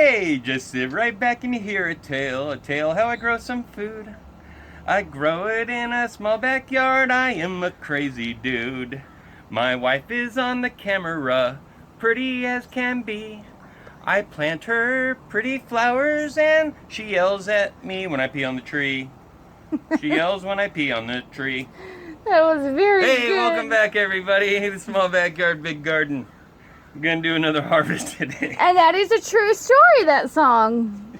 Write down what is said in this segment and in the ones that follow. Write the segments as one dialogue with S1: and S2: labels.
S1: Hey, just sit right back and hear a tale how I grow some food. I grow it in a small backyard, I am a crazy dude. My wife is on the camera, pretty as can be. I plant her pretty flowers and she yells at me when I pee on the tree. She yells when I pee on the tree.
S2: That was very good.
S1: Hey, welcome back everybody. The Small Backyard, Big Garden. We're gonna do another harvest today.
S2: And that is a true story, that song.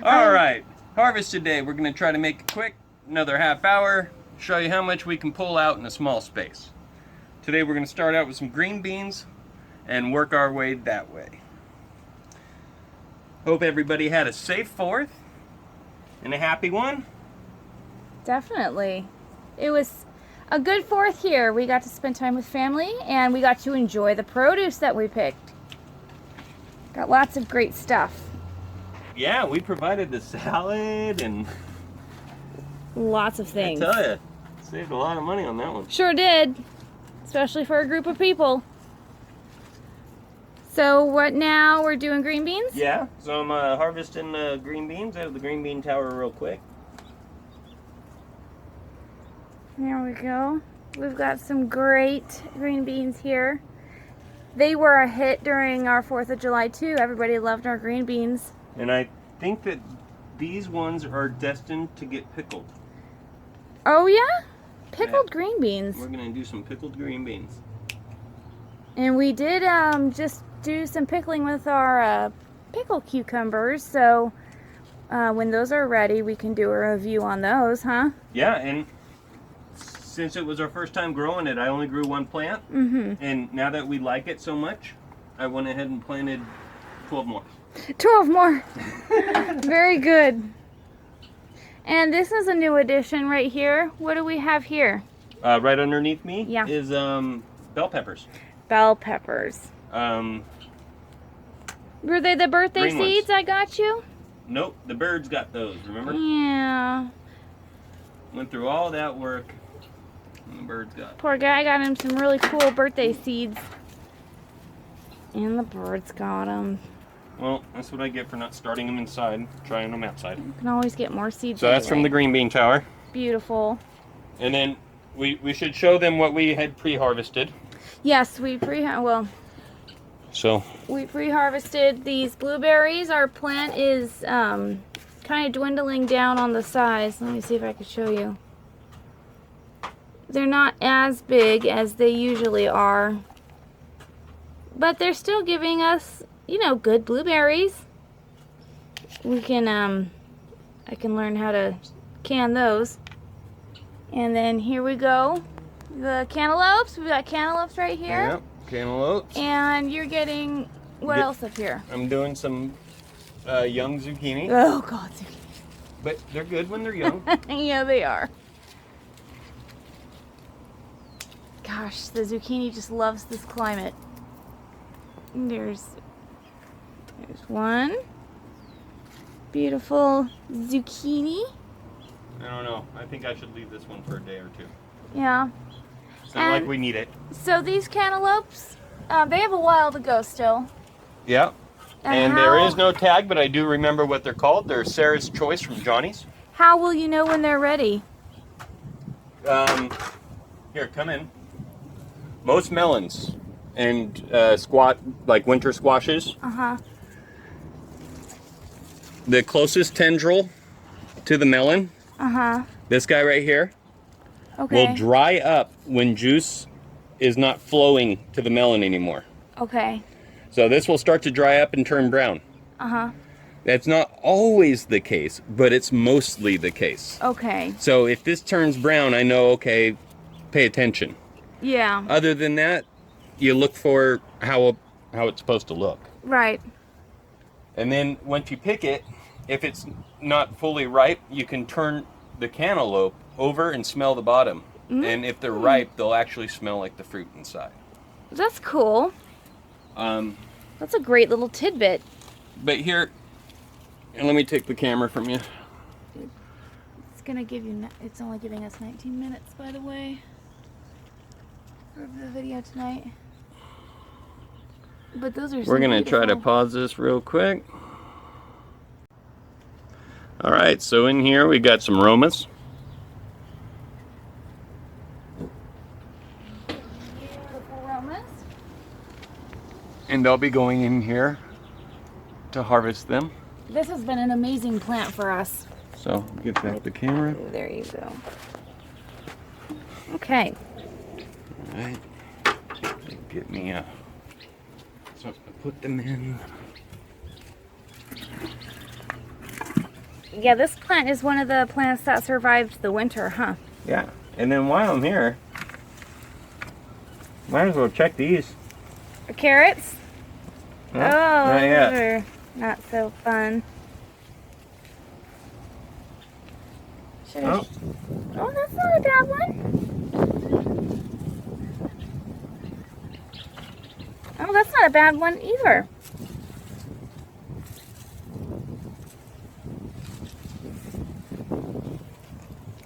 S1: Alright, harvest today. We're gonna try to make it quick, another half hour, show you how much we can pull out in a small space. Today we're gonna start out with some green beans and work our way that way. Hope everybody had a safe 4th and a happy one.
S2: Definitely. It was a good 4th here. We got to spend time with family and we got to enjoy the produce that we picked. Got lots of great stuff.
S1: Yeah, we provided the salad and
S2: Lots of things.
S1: I tell you, saved a lot of money on that one.
S2: Sure did. Especially for a group of people. So what now? We're doing green beans?
S1: Yeah, so I'm harvesting green beans out of the green bean tower real quick.
S2: There we go. We've got some great green beans here. They were a hit during our 4th of July too. Everybody loved our green beans.
S1: And I think that these ones are destined to get pickled.
S2: Oh yeah? Pickled green beans.
S1: We're gonna do some pickled green beans.
S2: And we did just do some pickling with our pickle cucumbers. So when those are ready, we can do a review on those, huh?
S1: Yeah, and since it was our first time growing it, I only grew one plant. And now that we like it so much, I went ahead and planted 12 more.
S2: 12 more. Very good. And this is a new addition right here. What do we have here?
S1: Right underneath me
S2: Yeah.
S1: is bell peppers.
S2: Bell peppers. Were they the birthday
S1: Green ones.
S2: seeds I got you?
S1: Nope, the birds got those, remember?
S2: Yeah.
S1: Went through all that work, and the birds got.
S2: Poor guy got him some really cool birthday seeds. And the birds got them.
S1: Well, that's what I get for not starting them inside, trying them outside.
S2: You can always get more seeds.
S1: So that's from the
S2: anyway.
S1: green bean tower.
S2: Beautiful.
S1: And then we should show them what we had pre-harvested.
S2: Yes, we pre-harvested these blueberries. Our plant is kind of dwindling down on the size. Let me see if I can show you. They're not as big as they usually are, but they're still giving us, you know, good blueberries. We can I can learn how to can those. And then here we go, the cantaloupes. We've got cantaloupes right here.
S1: Yep, cantaloupes.
S2: And you're getting what else up here?
S1: I'm doing some young zucchini.
S2: Oh God, zucchini.
S1: But they're good when they're young.
S2: Yeah, they are. Gosh, the zucchini just loves this climate. There's one beautiful zucchini.
S1: I don't know. I think I should leave this one for a day or two.
S2: Yeah.
S1: It's not like we need it.
S2: So these cantaloupes, they have a while to go still.
S1: Yeah. And there is no tag, but I do remember what they're called. They're Sarah's Choice from Johnny's.
S2: How will you know when they're ready?
S1: Here, come in. Most melons and like winter squashes, the closest tendril to the melon, this guy right here, will dry up when juice is not flowing to the melon anymore.
S2: Okay.
S1: So this will start to dry up and turn brown. That's not always the case, but it's mostly the case.
S2: Okay.
S1: So if this turns brown, I know, okay, pay attention.
S2: Yeah.
S1: Other than that, you look for how it's supposed to look.
S2: Right.
S1: And then once you pick it, if it's not fully ripe, you can turn the cantaloupe over and smell the bottom. And if they're ripe, they'll actually smell like the fruit inside.
S2: That's cool. That's a great little tidbit.
S1: But here, and let me take the camera from you.
S2: It's gonna give you. It's only giving us 19 minutes, by the way, for the video tonight. But those are so
S1: We're gonna try to
S2: beautiful.
S1: pause this real quick. All right, so in here we got some Romas.
S2: Beautiful aromas.
S1: And I'll be going in here to harvest them.
S2: This has been an amazing plant for us.
S1: So get that the camera.
S2: There you go. Okay.
S1: All right. Get me a. So I put them in.
S2: Yeah, this plant is one of the plants that survived the winter, huh?
S1: Yeah. And then while I'm here, might as well check these.
S2: Carrots?
S1: No,
S2: Oh,
S1: not
S2: those
S1: yet.
S2: are not so fun.
S1: Oh.
S2: Oh, that's not a bad one. Oh, that's not a bad one either.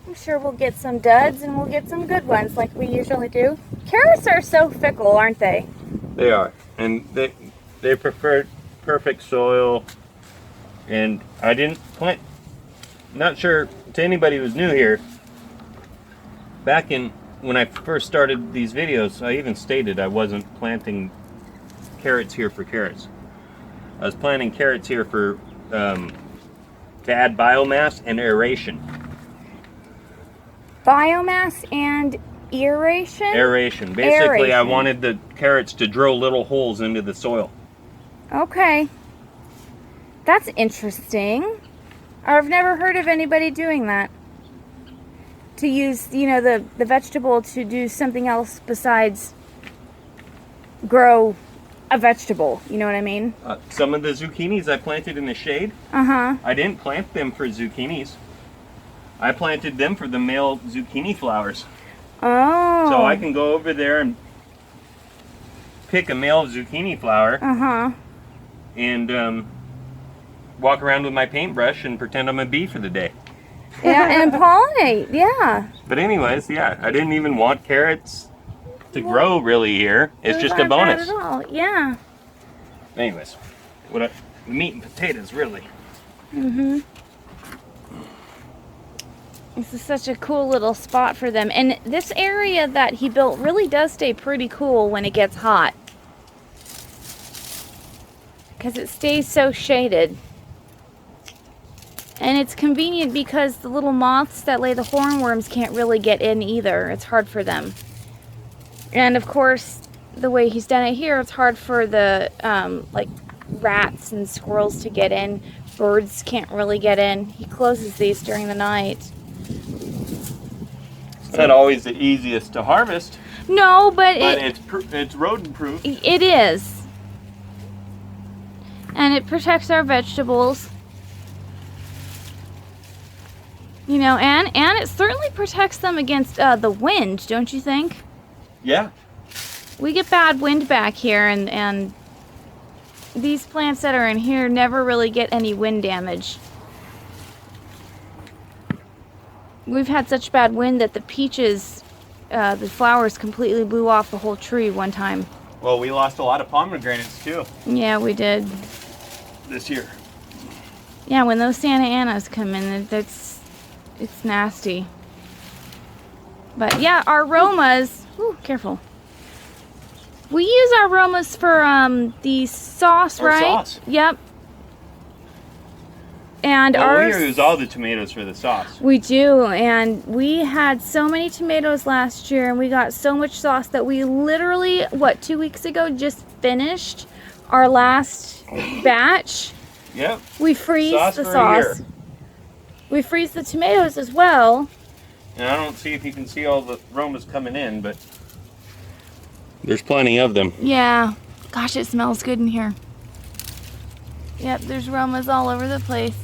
S2: I'm sure we'll get some duds and we'll get some good ones like we usually do. Carrots are so fickle, aren't they?
S1: They are, and they prefer perfect soil. And I didn't plant. Not sure to anybody who's new here. Back in when I first started these videos, I even stated I wasn't planting carrots here for carrots. I was planting carrots here for to add biomass and aeration.
S2: Biomass and aeration?
S1: Aeration. Basically, I
S2: Aeration.
S1: wanted the carrots to drill little holes into the soil.
S2: Okay. That's interesting. I've never heard of anybody doing that. To use, you know, the vegetable to do something else besides grow a vegetable. You know what I mean?
S1: Some of the zucchinis I planted in the shade,
S2: Uh-huh.
S1: I didn't plant them for zucchinis. I planted them for the male zucchini flowers.
S2: Oh.
S1: So I can go over there and pick a male zucchini flower
S2: Uh-huh.
S1: and walk around with my paintbrush and pretend I'm a bee for the day.
S2: Yeah, and pollinate. Yeah.
S1: But anyways, yeah, I didn't even want carrots to grow really here. It's
S2: Those
S1: just a
S2: aren't bad
S1: bonus.
S2: at all. Yeah.
S1: Anyways, the meat and potatoes really.
S2: Mm-hmm. This is such a cool little spot for them. And this area that he built really does stay pretty cool when it gets hot. Because it stays so shaded. And it's convenient because the little moths that lay the hornworms can't really get in either. It's hard for them. And of course, the way he's done it here, it's hard for the like rats and squirrels to get in. Birds can't really get in. He closes these during the night.
S1: It's not always the easiest to harvest,
S2: No, but
S1: it's rodent proof.
S2: it is. And it protects our vegetables. You know, and it certainly protects them against the wind, don't you think?
S1: Yeah.
S2: We get bad wind back here, and these plants that are in here never really get any wind damage. We've had such bad wind that the peaches, the flowers completely blew off the whole tree one time.
S1: Well, we lost a lot of pomegranates too
S2: Yeah, we did.
S1: this year.
S2: Yeah, when those Santa Anas come in, it's nasty. But yeah, our aromas, ooh, careful. We use our aromas for the sauce,
S1: For
S2: right?
S1: sauce.
S2: Yep. And
S1: Well,
S2: ours,
S1: we use all the tomatoes for the sauce.
S2: we do, and we had so many tomatoes last year, and we got so much sauce that we literally, 2 weeks ago, just finished our last batch.
S1: Yep.
S2: We freeze
S1: Sauce
S2: the
S1: for a
S2: sauce.
S1: year.
S2: We freeze the tomatoes as well.
S1: And I don't see if you can see all the aromas coming in, but there's plenty of them.
S2: Yeah. Gosh, it smells good in here. Yep, there's aromas all over the place.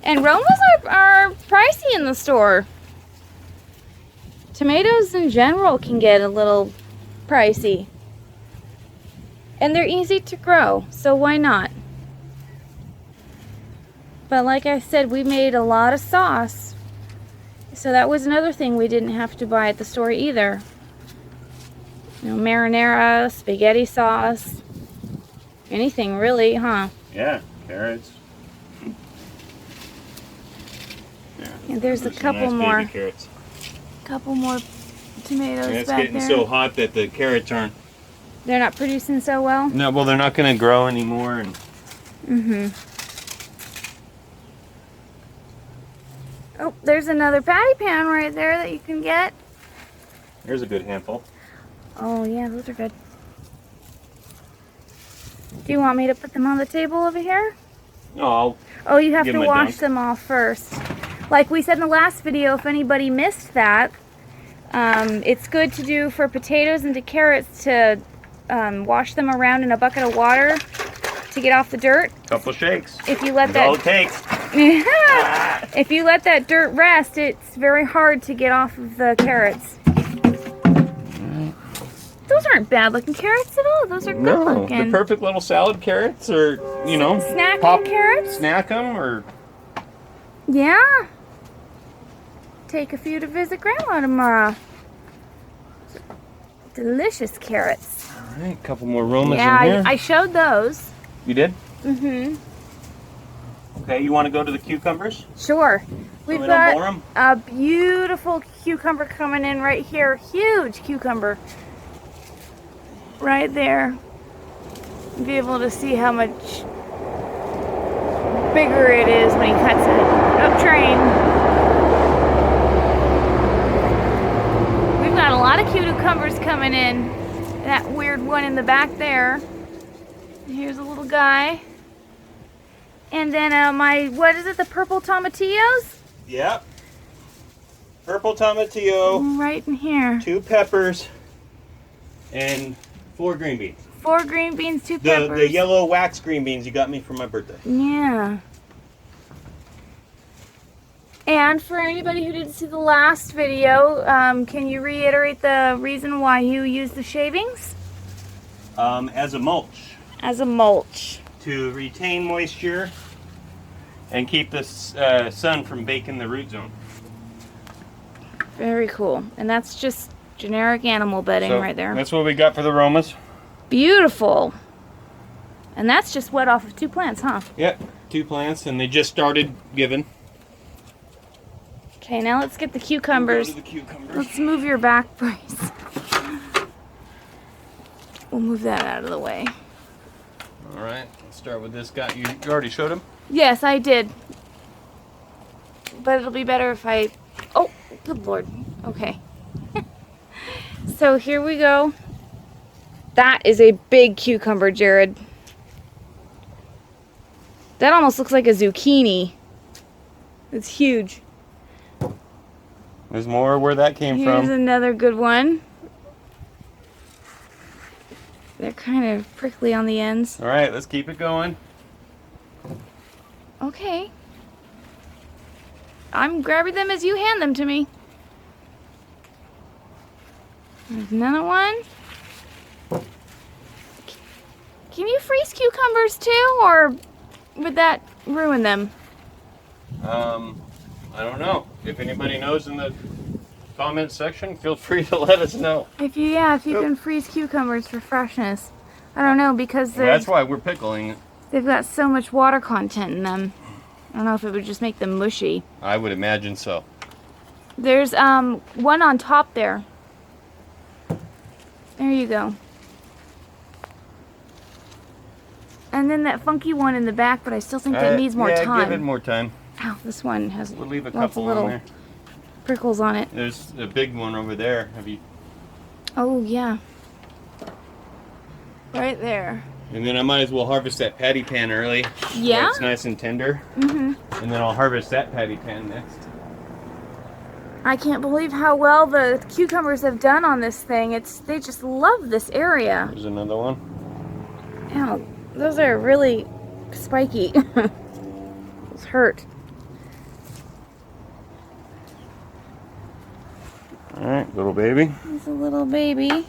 S2: And aromas are pricey in the store. Tomatoes in general can get a little pricey. And they're easy to grow, so why not? But like I said, we made a lot of sauce. So that was another thing we didn't have to buy at the store either. You know, marinara, spaghetti sauce, anything really, huh?
S1: Yeah, carrots. Yeah,
S2: And there's a
S1: some
S2: couple
S1: nice
S2: more.
S1: baby carrots.
S2: Couple more tomatoes
S1: And it's
S2: back
S1: getting
S2: there.
S1: so hot that the carrots aren't.
S2: They're not producing so well?
S1: No, well, they're not going to grow anymore. And
S2: Mm-hmm. Oh, there's another patty pan right there that you can get.
S1: there's a good handful.
S2: Oh, yeah, those are good. Do you want me to put them on the table over here?
S1: No,
S2: Oh, you have
S1: Give
S2: to
S1: 'em a
S2: wash
S1: dunk.
S2: them off first. Like we said in the last video, if anybody missed that, it's good to do for potatoes and to carrots to wash them around in a bucket of water to get off the dirt.
S1: couple shakes.
S2: If you let
S1: That's all it
S2: that
S1: takes.
S2: if you let that dirt rest, it's very hard to get off of the carrots. Those aren't bad looking carrots at all. Those are good
S1: No,
S2: looking.
S1: the perfect little salad carrots, or you know,
S2: Snacking carrots?
S1: snack them, or
S2: Yeah. Take a few to visit Grandma tomorrow. Delicious carrots.
S1: all right, a couple more Romas
S2: Yeah,
S1: in here.
S2: I showed those.
S1: You did?
S2: Mm-hmm.
S1: Okay, you want to go to the cucumbers?
S2: Sure. We've
S1: we don't
S2: got
S1: bore 'em?
S2: a beautiful cucumber coming in right here. Huge cucumber. Right there. You'll be able to see how much bigger it is when he cuts it. Up train. We've got a lot of cucumbers coming in. That weird one in the back there. Here's a little guy. And then what is it, the purple tomatillos?
S1: Yep. Purple tomatillo,
S2: Right in here.
S1: 2 peppers, and 4 green beans.
S2: 4 green beans, 2 peppers.
S1: The yellow wax green beans you got me for my birthday.
S2: Yeah. And for anybody who didn't see the last video, can you reiterate the reason why you use the shavings?
S1: As a mulch,
S2: As a mulch.
S1: to retain moisture and keep the sun from baking the root zone.
S2: Very cool. And that's just generic animal bedding
S1: So
S2: right there.
S1: that's what we got for the Romas.
S2: Beautiful. And that's just wet off of 2 plants, huh?
S1: Yep, 2 plants, and they just started giving.
S2: Okay, now let's get the
S1: Go
S2: cucumbers.
S1: to the cucumbers.
S2: Let's move your back brace. We'll move that out of the way.
S1: All right, let's start with this guy. You already showed him?
S2: Yes, I did. But it'll be better if I... Oh, good Lord. Okay. So here we go. That is a big cucumber, Jared. That almost looks like a zucchini. It's huge.
S1: There's more where that came
S2: Here's
S1: from.
S2: another good one. They're kind of prickly on the ends.
S1: All right, let's keep it going.
S2: Okay. I'm grabbing them as you hand them to me. There's another one. Can you freeze cucumbers too, or would that ruin them?
S1: I don't know. If anybody knows in the comment section, feel free to let us know.
S2: If you can freeze cucumbers for freshness. I don't know, because
S1: Well, that's why we're pickling it.
S2: they've got so much water content in them. I don't know if it would just make them mushy.
S1: I would imagine so.
S2: There's one on top there. There you go. And then that funky one in the back, but I still think that needs more
S1: yeah,
S2: time.
S1: give it more time.
S2: Ow, this one has
S1: We'll leave a
S2: lots of
S1: couple
S2: little
S1: on there.
S2: prickles on it.
S1: There's a big one over there. Have you?
S2: Oh, yeah. Right there.
S1: And then I might as well harvest that patty pan early.
S2: Yeah?
S1: While it's nice and tender.
S2: Mm-hmm.
S1: And then I'll harvest that patty pan next.
S2: I can't believe how well the cucumbers have done on this thing. They just love this area.
S1: There's another one.
S2: Ow, those are really spiky. Those hurt.
S1: All right, little baby.
S2: He's a little baby.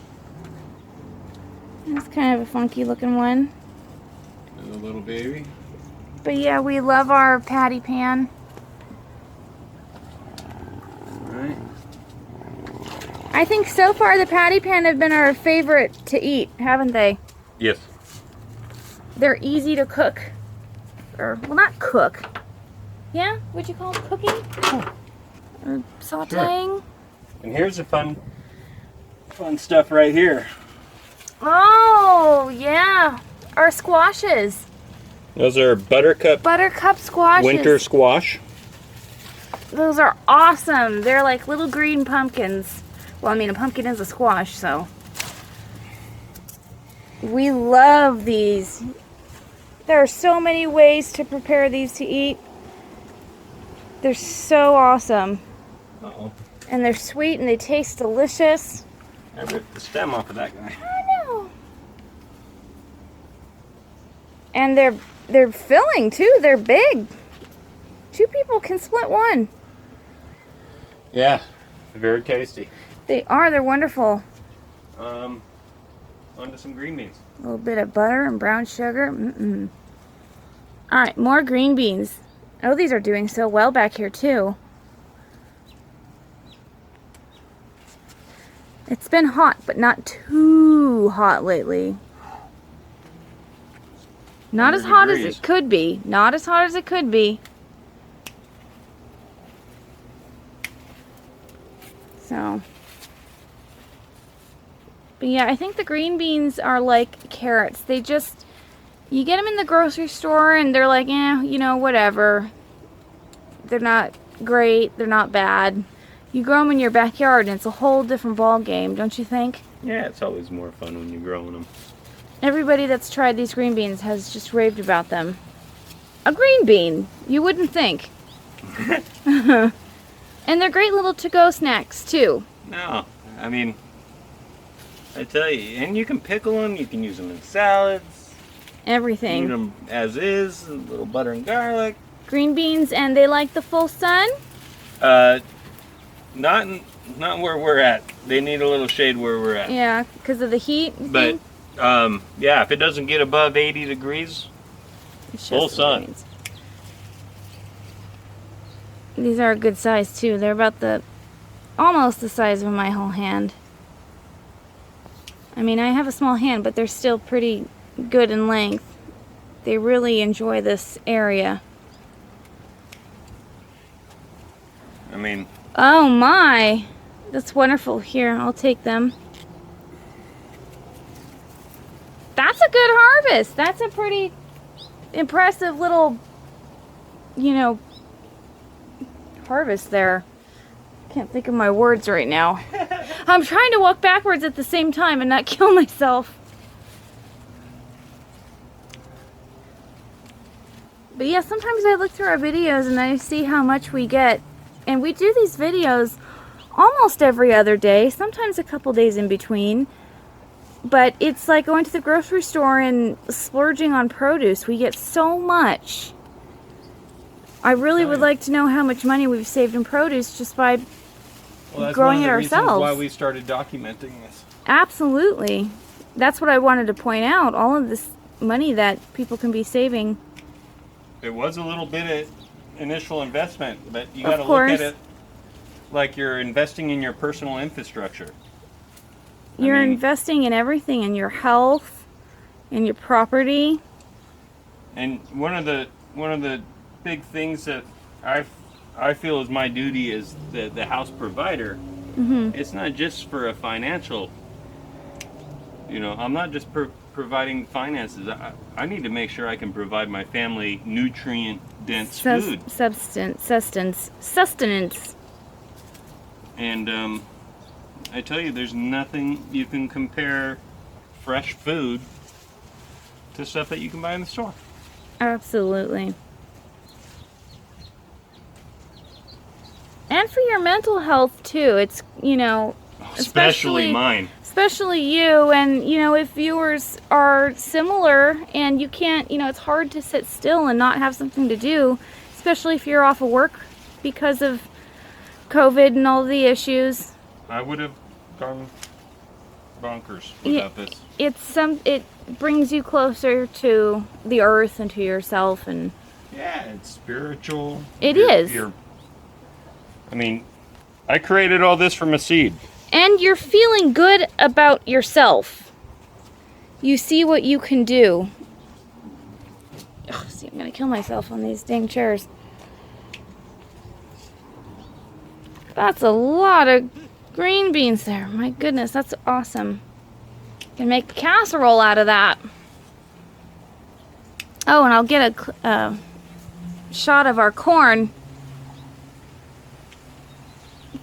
S2: That's kind of a funky looking one.
S1: There's a little baby.
S2: But yeah, we love our patty pan.
S1: All right.
S2: I think so far the patty pan have been our favorite to eat, haven't they?
S1: Yes.
S2: They're easy to cook. Or, well, not cook. Yeah? Would you call it cooking? Or sauteing?
S1: Sure. And here's the fun stuff right here.
S2: Oh, yeah. Our squashes.
S1: Those are buttercup
S2: Squashes.
S1: winter squash.
S2: Those are awesome. They're like little green pumpkins. Well, I mean, a pumpkin is a squash, so. We love these. There are so many ways to prepare these to eat. They're so awesome.
S1: Uh-oh.
S2: And they're sweet and they taste delicious.
S1: I ripped the stem off of that guy.
S2: I know. And they're filling too. They're big. 2 people can split one.
S1: Yeah, very tasty.
S2: They are. They're wonderful.
S1: On to some green beans.
S2: A little bit of butter and brown sugar. All right, more green beans. Oh, these are doing so well back here too. It's been hot, but not too hot lately. Not as hot as it could be. Not as hot as it could be. So. But yeah, I think the green beans are like carrots. They just, you get them in the grocery store and they're like, you know, whatever. They're not great. They're not bad. You grow them in your backyard and it's a whole different ball game, don't you think?
S1: Yeah, it's always more fun when you're growing them.
S2: Everybody that's tried these green beans has just raved about them. A green bean, you wouldn't think. And they're great little to-go snacks too.
S1: No, I mean, I tell you, and you can pickle them, you can use them in salads.
S2: Everything.
S1: Eat them as is, a little butter and garlic.
S2: Green beans, and they like the full sun?
S1: Not where we're at. They need a little shade where we're at.
S2: Yeah, because of the heat.
S1: But yeah, if it doesn't get above 80 degrees, full sun.
S2: Greens. These are a good size too. They're about almost the size of my whole hand. I mean, I have a small hand, but they're still pretty good in length. They really enjoy this area.
S1: I mean...
S2: Oh my! That's wonderful. Here, I'll take them. That's a good harvest. That's a pretty impressive little, you know, harvest there. Can't think of my words right now. I'm trying to walk backwards at the same time and not kill myself. But yeah, sometimes I look through our videos and I see how much we get. And we do these videos almost every other day, sometimes a couple days in between. But it's like going to the grocery store and splurging on produce. We get so much. I really would like to know how much money we've saved in produce just by growing it ourselves.
S1: Why we started documenting this.
S2: Absolutely. That's what I wanted to point out. All of this money that people can be saving.
S1: It was a little bit of initial investment, but you got to look at it like you're investing in your personal infrastructure.
S2: You're investing in everything, in your health, in your property.
S1: And one of the big things that I feel is my duty as the house provider.
S2: Mm-hmm.
S1: It's not just for a financial. You know, I'm not just providing finances. I need to make sure I can provide my family nutrient-dense food. Sustenance. And I tell you, there's nothing you can compare fresh food to stuff that you can buy in the store.
S2: Absolutely. And for your mental health too. It's, you know,
S1: especially mine.
S2: Especially you, and you know, if viewers are similar and you can't, you know, it's hard to sit still and not have something to do, especially if you're off of work because of COVID and all the issues.
S1: I would have gone bonkers without this.
S2: It brings you closer to the earth and to yourself, and
S1: yeah, it's spiritual.
S2: It is.
S1: I mean, I created all this from a seed.
S2: And you're feeling good about yourself. You see what you can do. Ugh, see, I'm gonna kill myself on these dang chairs. That's a lot of green beans there. My goodness, that's awesome. Can make a casserole out of that. Oh, and I'll get a shot of our corn.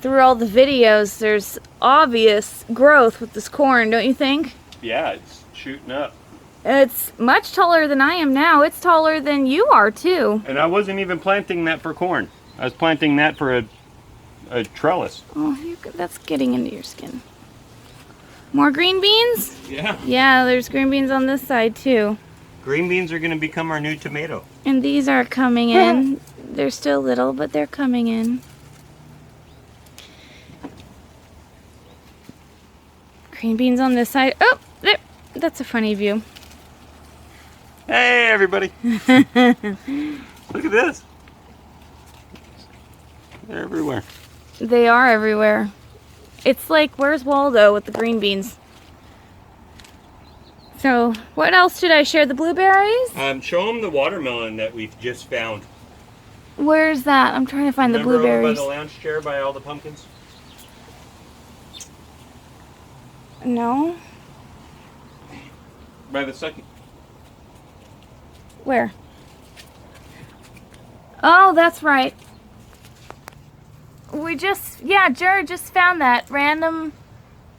S2: Through all the videos, there's obvious growth with this corn, don't you think?
S1: Yeah, it's shooting up.
S2: It's much taller than I am now. It's taller than you are, too.
S1: And I wasn't even planting that for corn. I was planting that for a trellis.
S2: Oh, that's getting into your skin. More green beans?
S1: Yeah.
S2: Yeah, there's green beans on this side, too.
S1: Green beans are going to become our new tomato.
S2: And these are coming in. They're still little, but they're coming in. Green beans on this side. Oh, there. That's a funny view.
S1: Hey, everybody. Look at this. They're everywhere.
S2: They are everywhere. It's like, where's Waldo with the green beans? So, what else should I share? The blueberries?
S1: Show them the watermelon that we've just found.
S2: Where's that? I'm trying to find the
S1: Remember
S2: blueberries.
S1: over by the lounge chair by all the pumpkins?
S2: No.
S1: By the second.
S2: Where? Oh, that's right. Jared just found that random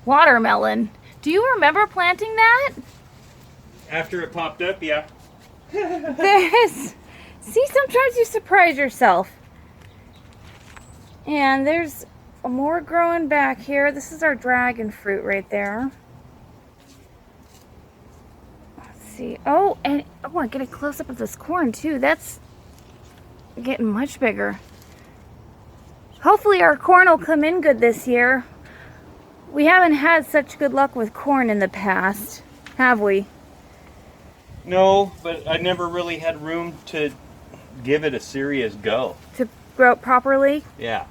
S2: watermelon. Do you remember planting that?
S1: After it popped up, yeah.
S2: See, sometimes you surprise yourself. And there's more growing back here. This is our dragon fruit right there. Let's see. Oh, I get a close up of this corn too. That's getting much bigger. Hopefully our corn will come in good this year. We haven't had such good luck with corn in the past, have we?
S1: No, but I never really had room to give it a serious go.
S2: To grow it properly?
S1: Yeah.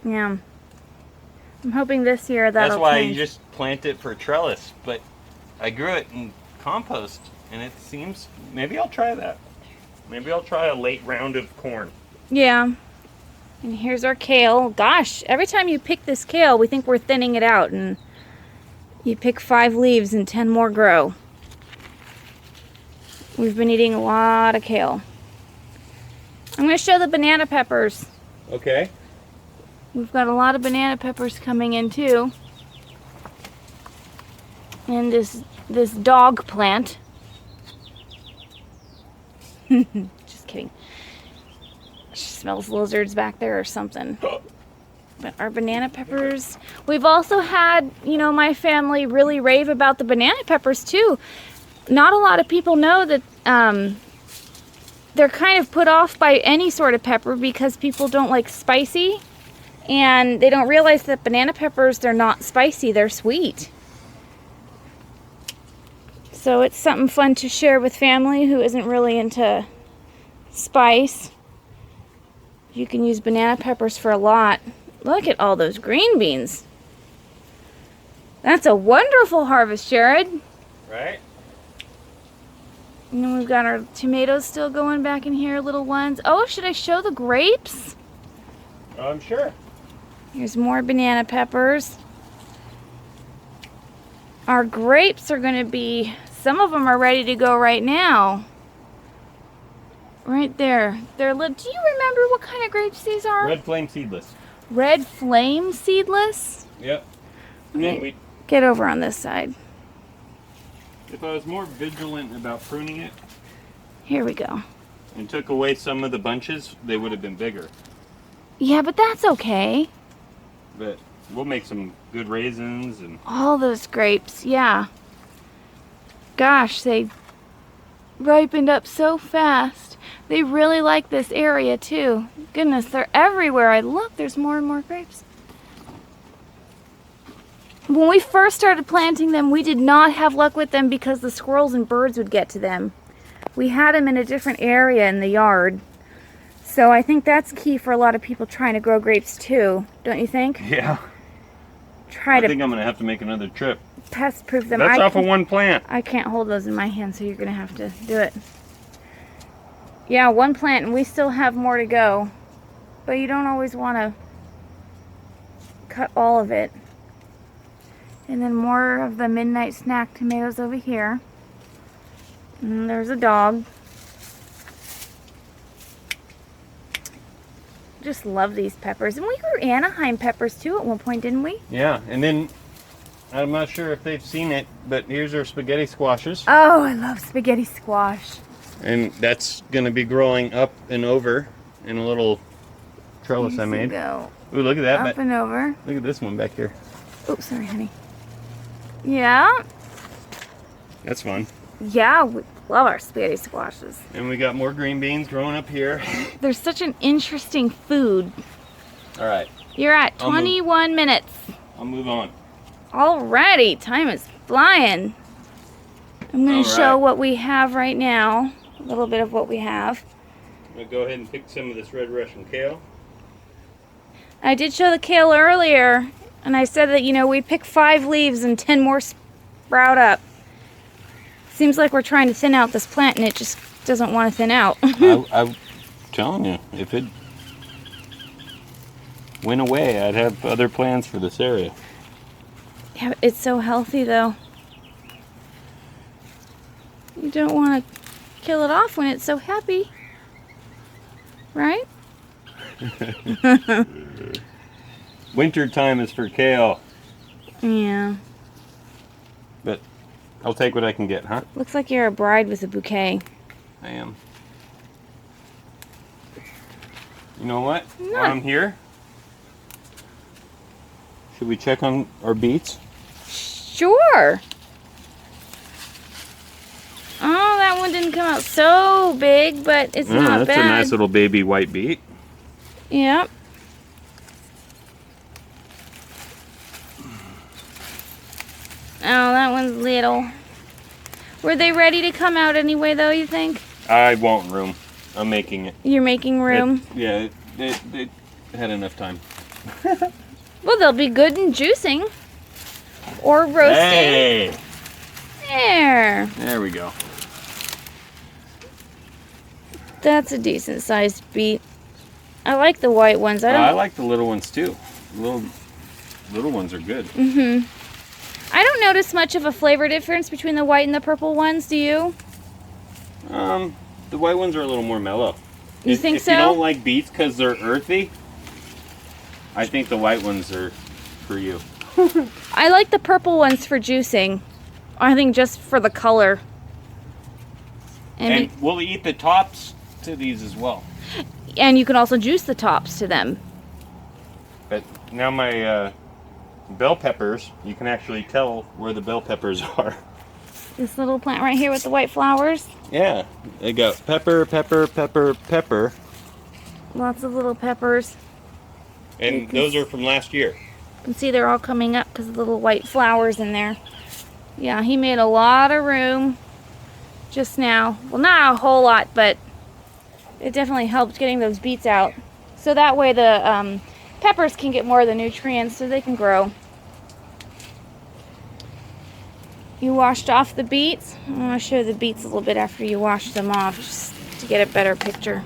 S2: Yeah. I'm hoping this year that'll
S1: That's why
S2: change.
S1: you just plant it for trellis. But I grew it in compost, and it seems maybe I'll try that. Maybe I'll try a late round of corn.
S2: Yeah. And here's our kale. Gosh, every time you pick this kale, we think we're thinning it out, and you pick 5 leaves and 10 more grow. We've been eating a lot of kale. I'm going to show the banana peppers.
S1: Okay.
S2: We've got a lot of banana peppers coming in too. And this dog plant. Just kidding. She smells lizards back there or something. But our banana peppers. We've also had, my family really rave about the banana peppers too. Not a lot of people know that they're kind of put off by any sort of pepper because people don't like spicy. And they don't realize that banana peppers, they're not spicy, they're sweet. So it's something fun to share with family who isn't really into spice. You can use banana peppers for a lot. Look at all those green beans. That's a wonderful harvest, Jared.
S1: Right?
S2: And then we've got our tomatoes still going back in here, little ones. Oh, should I show the grapes?
S1: I'm sure.
S2: Here's more banana peppers. Our grapes are going to be, some of them are ready to go right now. Right there. Do you remember what kind of grapes these are?
S1: Red flame seedless.
S2: Red flame seedless?
S1: Yep.
S2: Get over on this side.
S1: If I was more vigilant about pruning it
S2: Here we go.
S1: and took away some of the bunches, they would have been bigger.
S2: Yeah, but that's okay.
S1: But we'll make some good raisins and
S2: All those grapes, yeah. Gosh, they ripened up so fast. They really like this area too. Goodness, they're everywhere. I look, there's more and more grapes. When we first started planting them, we did not have luck with them because the squirrels and birds would get to them. We had them in a different area in the yard. So I think that's key for a lot of people trying to grow grapes too, don't you think?
S1: yeah.
S2: try
S1: I
S2: to
S1: think I'm gonna have to make another trip.
S2: pest proof them.
S1: That's off of one plant.
S2: I can't hold those in my hand, so you're gonna have to do it. Yeah, one plant, and we still have more to go. But you don't always want to cut all of it. And then more of the midnight snack tomatoes over here. And there's a dog. Just love these peppers. And we grew Anaheim peppers too at one point, didn't we?
S1: Yeah, and then I'm not sure if they've seen it, but here's our spaghetti squashes.
S2: Oh, I love spaghetti squash.
S1: And that's gonna be growing up and over in a little trellis I made.
S2: Go
S1: Ooh, look at that.
S2: up and over.
S1: Look at this one back here.
S2: Oops, sorry, honey. Yeah.
S1: That's fun.
S2: Yeah, we love our spaghetti squashes.
S1: And we got more green beans growing up here.
S2: They're such an interesting food.
S1: All right.
S2: You're at 21 minutes.
S1: I'll move on.
S2: Alrighty, time is flying. I'm going to show what we have right now. A little bit of what we have.
S1: I'm going to go ahead and pick some of this red Russian kale.
S2: I did show the kale earlier, and I said that, you know, we pick 5 leaves and 10 more sprout up. Seems like we're trying to thin out this plant, and it just doesn't want to thin out.
S1: I'm telling you, if it went away, I'd have other plans for this area.
S2: Yeah, it's so healthy, though. You don't want to kill it off when it's so happy. Right?
S1: Winter time is for kale.
S2: Yeah.
S1: But I'll take what I can get, huh?
S2: Looks like you're a bride with a bouquet.
S1: I am. You know what?
S2: What?
S1: While I'm here, should we check on our beets?
S2: Sure. Oh, that one didn't come out so big, but it's not
S1: that's
S2: bad.
S1: a nice little baby white beet.
S2: Yep. Oh, that one's little. Were they ready to come out anyway, though, you think?
S1: I want room. I'm making it.
S2: You're making room?
S1: They had enough time.
S2: Well, they'll be good in juicing. Or roasting.
S1: Hey!
S2: There
S1: we go.
S2: That's a decent sized beet. I like the white ones.
S1: I like the little ones too. Little ones are good.
S2: Mm-hmm. I don't notice much of a flavor difference between the white and the purple ones, do you?
S1: The white ones are a little more mellow.
S2: You think so?
S1: If you don't like beets because they're earthy, I think the white ones are for you.
S2: I like the purple ones for juicing. I think just for the color.
S1: And we'll eat the tops to these as well.
S2: And you can also juice the tops to them.
S1: But now my bell peppers, you can actually tell where the bell peppers are.
S2: This little plant right here with the white flowers.
S1: Yeah, they got pepper, pepper, pepper, pepper.
S2: Lots of little peppers.
S1: And those are from last year.
S2: You can see they're all coming up because of the little white flowers in there. Yeah, he made a lot of room just now. Well, not a whole lot, but it definitely helped getting those beets out. So that way the peppers can get more of the nutrients so they can grow. You washed off the beets. I want to show the beets a little bit after you wash them off just to get a better picture.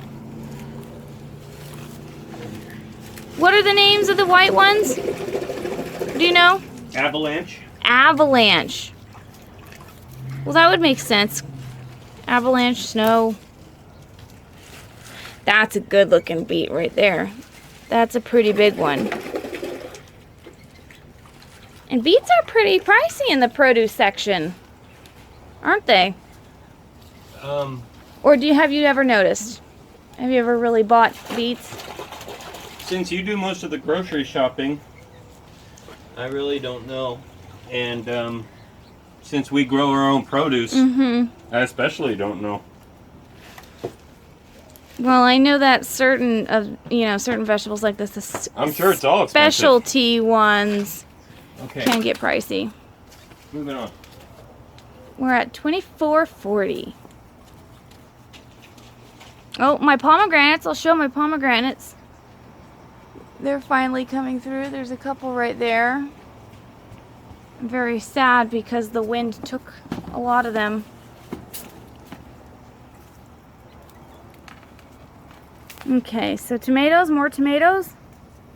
S2: What are the names of the white ones? Do you know?
S1: Avalanche.
S2: Avalanche. Well, that would make sense. Avalanche, snow. That's a good looking beet right there. That's a pretty big one. And beets are pretty pricey in the produce section, aren't they? Or have you ever noticed? Have you ever really bought beets?
S1: Since you do most of the grocery shopping, I really don't know. And since we grow our own produce, I especially don't know.
S2: Well, I know that certain vegetables like this,
S1: I'm sure it's all expensive.
S2: Specialty ones
S1: Okay.
S2: can get pricey.
S1: Moving on.
S2: We're at $24.40. Oh, my pomegranates. I'll show my pomegranates. They're finally coming through. There's a couple right there. I'm very sad because the wind took a lot of them. Okay, so tomatoes, more tomatoes?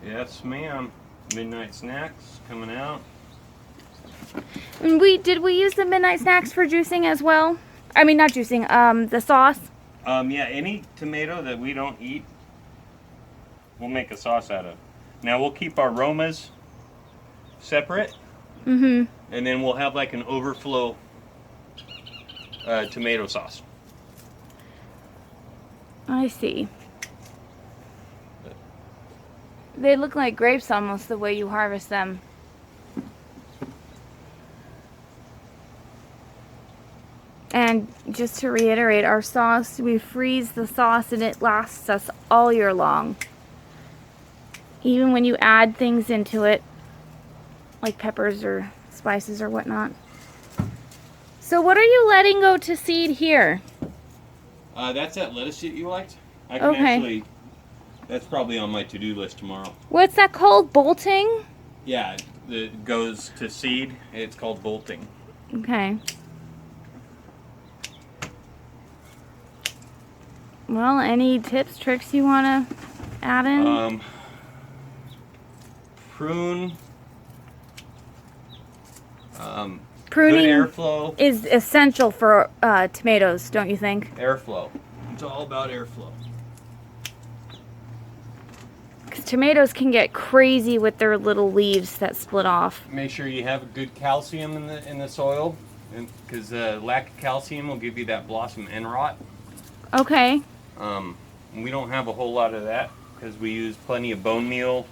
S1: Yes, ma'am. Midnight snacks coming out.
S2: And did we use the midnight snacks for juicing as well? I mean, not juicing, the sauce.
S1: Yeah, any tomato that we don't eat, we'll make a sauce out of. Now we'll keep our Romas separate,
S2: Mm-hmm.
S1: and then we'll have like an overflow tomato sauce.
S2: I see. They look like grapes almost the way you harvest them. And just to reiterate, our sauce, we freeze the sauce and it lasts us all year long. Even when you add things into it, like peppers or spices or whatnot. So what are you letting go to seed here?
S1: That's that lettuce that you liked. I can
S2: Okay.
S1: actually, that's probably on my to-do list tomorrow.
S2: What's that called? Bolting?
S1: Yeah, it goes to seed. It's called bolting.
S2: Okay. Well, any tips, tricks you want to add in?
S1: Prune.
S2: Pruning
S1: Good airflow.
S2: is essential for tomatoes, don't you think?
S1: Airflow. It's all about airflow.
S2: Because tomatoes can get crazy with their little leaves that split off.
S1: Make sure you have a good calcium in the soil, because lack of calcium will give you that blossom end rot.
S2: Okay.
S1: We don't have a whole lot of that because we use plenty of bone meal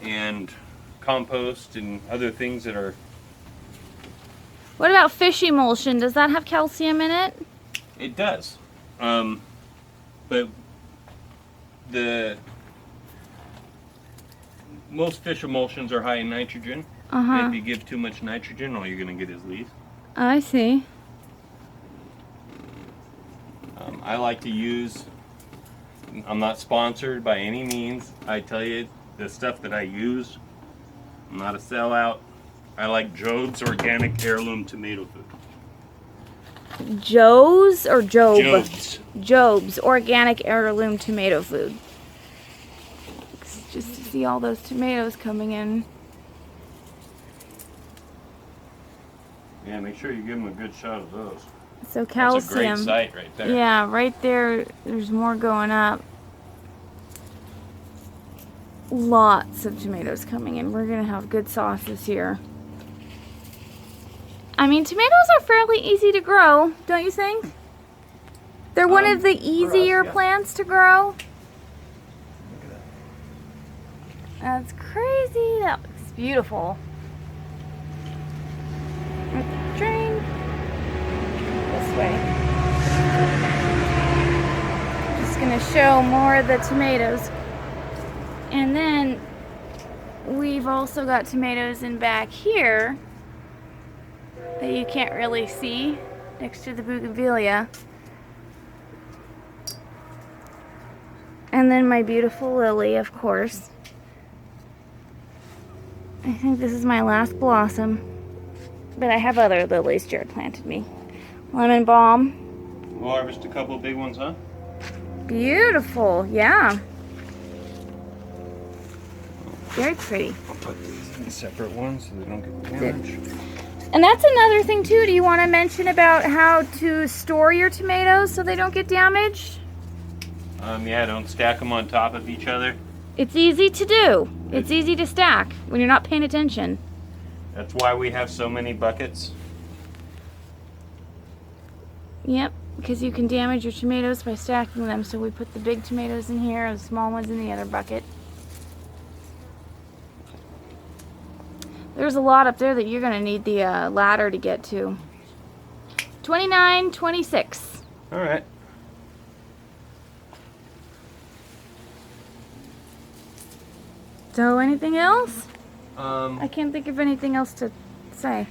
S1: and compost and other things that are.
S2: What about fish emulsion? Does that have calcium in it?
S1: It does, but most fish emulsions are high in nitrogen.
S2: Uh-huh.
S1: If you give too much nitrogen, all you're going to get is leaves.
S2: I see.
S1: I like to use, I'm not sponsored by any means. I tell you the stuff that I use. I'm not a sellout. I like Job's Organic Heirloom Tomato Food.
S2: Joe's or Job?
S1: Job's.
S2: Job's Organic Heirloom Tomato Food. Just to see all those tomatoes coming in.
S1: Yeah, make sure you give them a good shot of those.
S2: So
S1: That's a
S2: calcium.
S1: great site right there.
S2: Yeah, right there, there's more going up. Lots of tomatoes coming in. We're going to have good sauce this year. I mean, tomatoes are fairly easy to grow, don't you think? They're one of the easier
S1: yeah.
S2: plants to grow.
S1: Look at that.
S2: That's crazy. That looks beautiful. With the drain. This way. Just going to show more of the tomatoes. And then we've also got tomatoes in back here that you can't really see next to the bougainvillea. And then my beautiful lily, of course. I think this is my last blossom, but I have other lilies Jared planted me. Lemon balm.
S1: We'll harvest a couple of big ones, huh?
S2: Beautiful, yeah. Very pretty.
S1: I'll put these in separate ones so they don't get damaged.
S2: And that's another thing too. Do you want to mention about how to store your tomatoes so they don't get damaged?
S1: Yeah, don't stack them on top of each other.
S2: It's easy to do. It's easy to stack when you're not paying attention.
S1: That's why we have so many buckets.
S2: Yep, because you can damage your tomatoes by stacking them. So we put the big tomatoes in here and the small ones in the other bucket. There's a lot up there that you're going to need the ladder to get to. 29, 26.
S1: All right.
S2: So anything else?
S1: Let
S2: I can't think of anything else to say.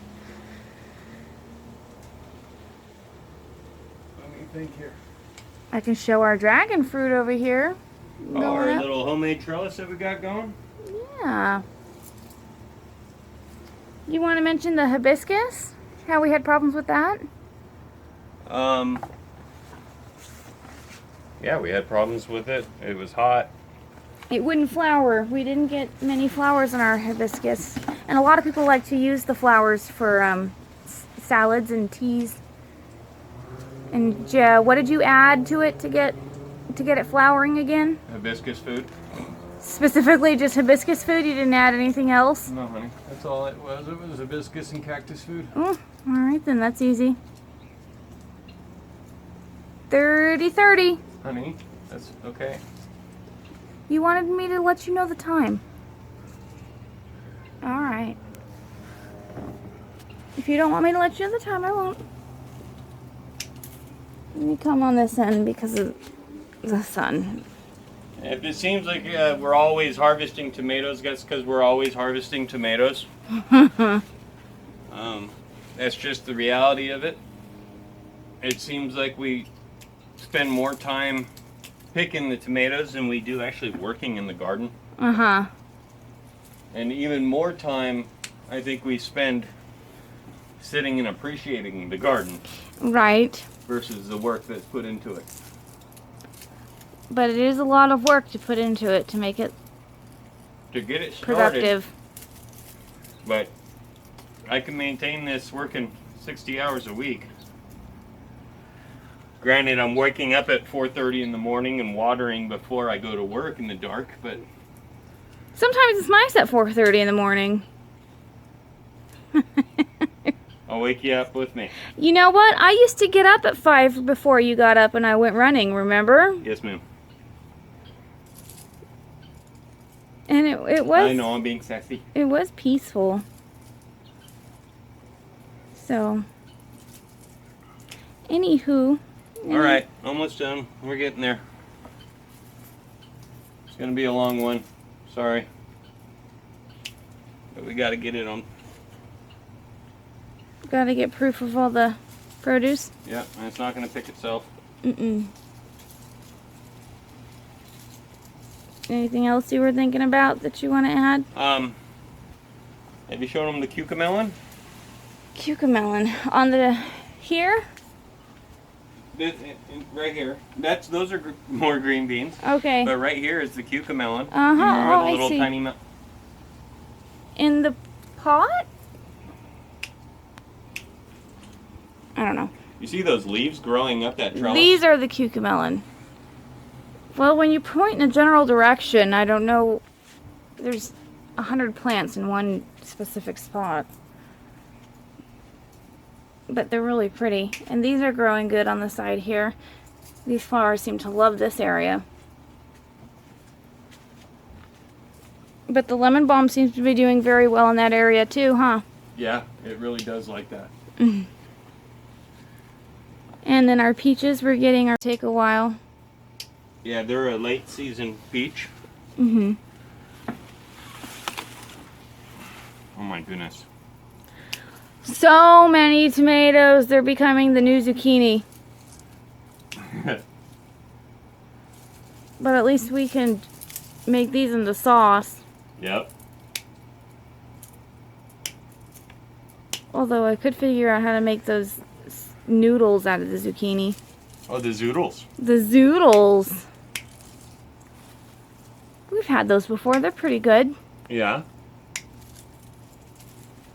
S1: me think here.
S2: I can show our dragon fruit over here.
S1: Oh, our
S2: Going up.
S1: little homemade trellis that we got going.
S2: Yeah. You want to mention the hibiscus? How we had problems with that?
S1: Yeah, we had problems with it. It was hot.
S2: It wouldn't flower. We didn't get many flowers in our hibiscus. And a lot of people like to use the flowers for salads and teas. And what did you add to it to get it flowering again?
S1: Hibiscus food.
S2: Specifically just hibiscus food? You didn't add anything else?
S1: No, honey. That's all it was. It was hibiscus and cactus food.
S2: Oh, alright then. That's easy. 30:30.
S1: Honey, that's okay.
S2: You wanted me to let you know the time. Alright. If you don't want me to let you know the time, I won't. Let me come on this end because of the sun.
S1: If it seems like we're always harvesting tomatoes, that's because we're always harvesting tomatoes. That's just the reality of it. It seems like we spend more time picking the tomatoes than we do actually working in the garden.
S2: Uh-huh.
S1: And even more time, I think we spend sitting and appreciating the garden.
S2: Right.
S1: Versus the work that's put into it.
S2: But it is a lot of work to put into it to make it
S1: To get it started.
S2: productive.
S1: But I can maintain this working 60 hours a week. Granted, I'm waking up at 4:30 in the morning and watering before I go to work in the dark, but
S2: Sometimes it's nice at 4:30 in the morning.
S1: I'll wake you up with me.
S2: You know what? I used to get up at 5 before you got up and I went running, remember?
S1: Yes, ma'am.
S2: And it was...
S1: I know, I'm being sassy.
S2: It was peaceful. So... Anywho...
S1: Alright, almost done. We're getting there. It's going to be a long one. Sorry. But we got to get it on.
S2: Gotta get proof of all the produce.
S1: Yeah, and it's not going to pick itself.
S2: Mm-mm. Anything else you were thinking about that you want to add?
S1: Have you shown them the Keuka Melon?
S2: Keuka melon. On the... Here?
S1: Right here. Those are more green beans.
S2: Okay.
S1: But right here is the Keuka Melon.
S2: Uh-huh.
S1: Remember
S2: Oh,
S1: the
S2: I
S1: little
S2: see.
S1: tiny
S2: In the pot? I don't know.
S1: You see those leaves growing up that trellis?
S2: These are the Keuka melon. Well, when you point in a general direction, I don't know. There's 100 plants in one specific spot. But they're really pretty. And these are growing good on the side here. These flowers seem to love this area. But the lemon balm seems to be doing very well in that area too, huh?
S1: Yeah, it really does like that.
S2: And then our peaches, we're getting our take a while.
S1: Yeah, they're a late season peach.
S2: Mm-hmm.
S1: Oh my goodness.
S2: So many tomatoes, they're becoming the new zucchini. But at least we can make these into sauce.
S1: Yep.
S2: Although I could figure out how to make those noodles out of the zucchini.
S1: Oh, the zoodles.
S2: The zoodles. We've had those before. They're pretty good.
S1: Yeah.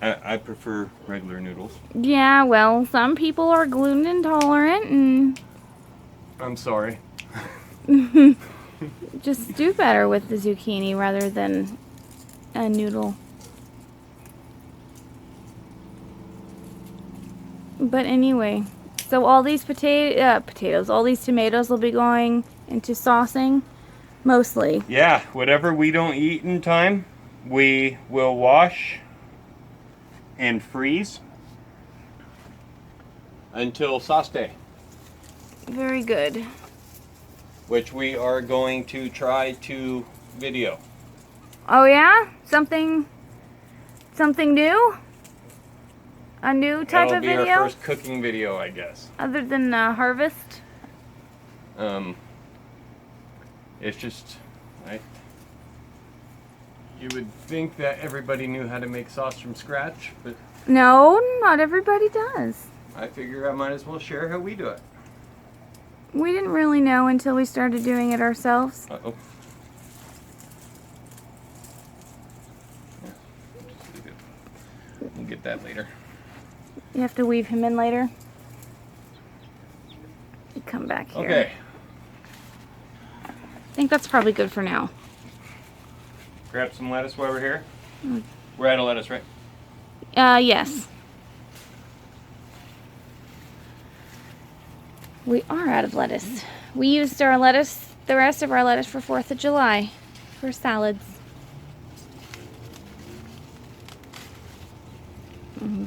S1: I prefer regular noodles.
S2: Yeah, well, some people are gluten intolerant and
S1: I'm sorry.
S2: just do better with the zucchini rather than a noodle. But anyway, so all these potatoes, all these tomatoes will be going into saucing, mostly.
S1: Yeah, whatever we don't eat in time, we will wash and freeze until sauce day,
S2: Very good.
S1: which we are going to try to video.
S2: Oh yeah? Something new? A new type
S1: That'll
S2: of
S1: be
S2: video?
S1: our first cooking video, I guess.
S2: Other than harvest?
S1: It's just, You would think that everybody knew how to make sauce from scratch, but
S2: No, not everybody does.
S1: I figure I might as well share how we do it.
S2: We didn't really know until we started doing it ourselves.
S1: Uh-oh. Yeah, just leave it. We'll get that later.
S2: You have to weave him in later. You come back here.
S1: Okay.
S2: I think that's probably good for now.
S1: Grab some lettuce while we're here. We're out of lettuce, right?
S2: Yes. We are out of lettuce. We used our lettuce, the rest of our lettuce for 4th of July for salads.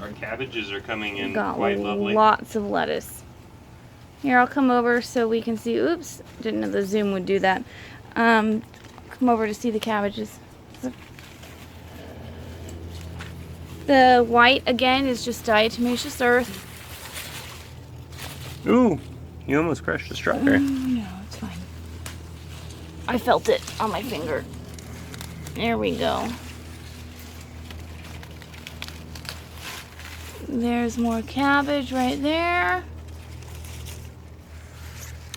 S1: Our cabbages are coming in
S2: Got
S1: quite lovely.
S2: lots of lettuce. Here, I'll come over so we can see. Oops, didn't know the zoom would do that. Come over to see the cabbages. The white, again, is just diatomaceous earth.
S1: Ooh, you almost crushed the strawberry.
S2: No, it's fine. I felt it on my finger. There we go. There's more cabbage right there.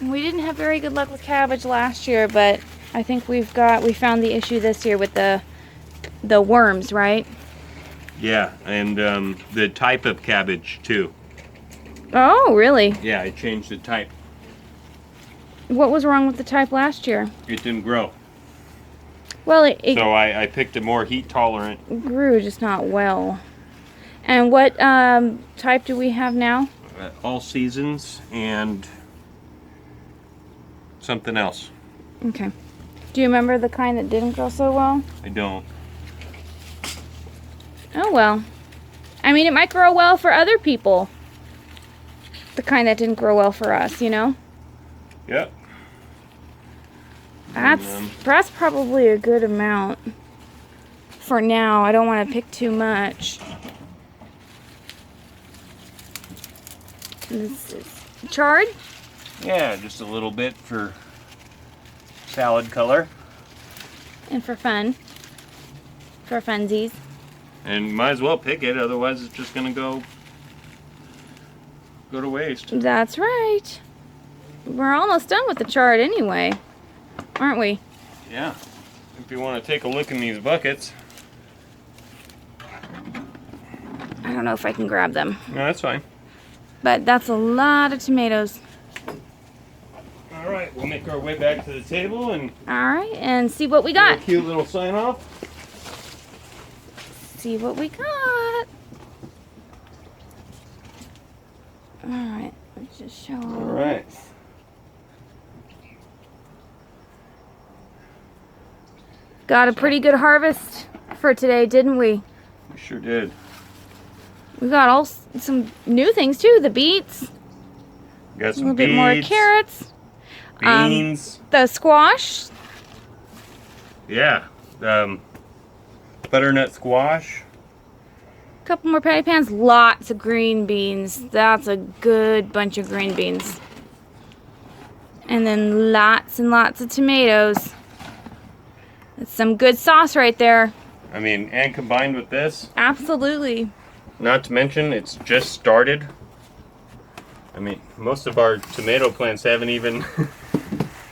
S2: We didn't have very good luck with cabbage last year, but I think we found the issue this year with the worms, right?
S1: Yeah, and the type of cabbage too.
S2: Oh, really?
S1: Yeah, I changed the type.
S2: What was wrong with the type last year?
S1: It didn't grow.
S2: Well, it
S1: So I picked a more heat tolerant.
S2: grew, just not well. And what type do we have now?
S1: All seasons and something else.
S2: Okay. Do you remember the kind that didn't grow so well?
S1: I don't.
S2: Oh, well. I mean, it might grow well for other people. The kind that didn't grow well for us, you know?
S1: Yep.
S2: That's probably a good amount for now. I don't want to pick too much. This is chard.
S1: Yeah, just a little bit for salad color.
S2: And for fun. For funsies.
S1: And might as well pick it, otherwise it's just gonna go to waste.
S2: That's right. We're almost done with the chard anyway, aren't we?
S1: Yeah. If you want to take a look in these buckets.
S2: I don't know if I can grab them.
S1: No, that's fine.
S2: But that's a lot of tomatoes.
S1: All right, we'll make our way back to the table and
S2: Alright, and see what we
S1: do a
S2: got.
S1: cute little sign off.
S2: See what we got. Alright, let's just show
S1: All right.
S2: Got a pretty good harvest for today, didn't we?
S1: We sure did.
S2: We got some new things too. The beets,
S1: Got
S2: a
S1: some
S2: little bit more
S1: beets,
S2: carrots,
S1: beans.
S2: the squash.
S1: Yeah. Butternut squash.
S2: A couple more patty pans. Lots of green beans. That's a good bunch of green beans. And then lots and lots of tomatoes. That's some good sauce right there.
S1: I mean, and combined with this,
S2: Absolutely.
S1: not to mention it's just started. I mean, most of our tomato plants haven't even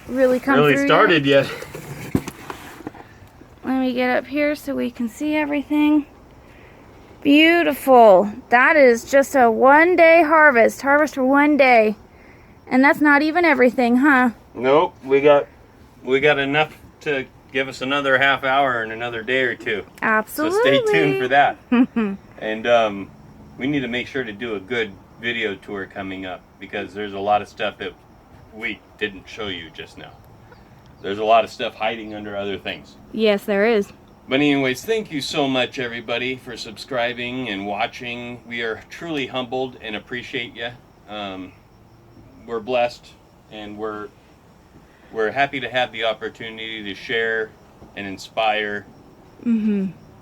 S2: Really come
S1: really
S2: through
S1: started yet.
S2: Let me get up here so we can see everything. Beautiful. That is just a one-day harvest. Harvest for one day. And that's not even everything, huh?
S1: Nope, we got enough to give us another half hour and another day or two.
S2: Absolutely.
S1: So stay tuned for that. And we need to make sure to do a good video tour coming up because there's a lot of stuff that we didn't show you just now. There's a lot of stuff hiding under other things.
S2: Yes, there is.
S1: But anyways, thank you so much everybody for subscribing and watching. We are truly humbled and appreciate you. We're blessed and we're happy to have the opportunity to share and inspire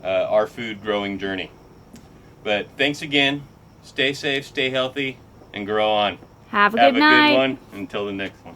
S1: our food growing journey. But thanks again. Stay safe, stay healthy, and grow on.
S2: Have a
S1: Have
S2: good
S1: a
S2: night.
S1: good one. Until the next one.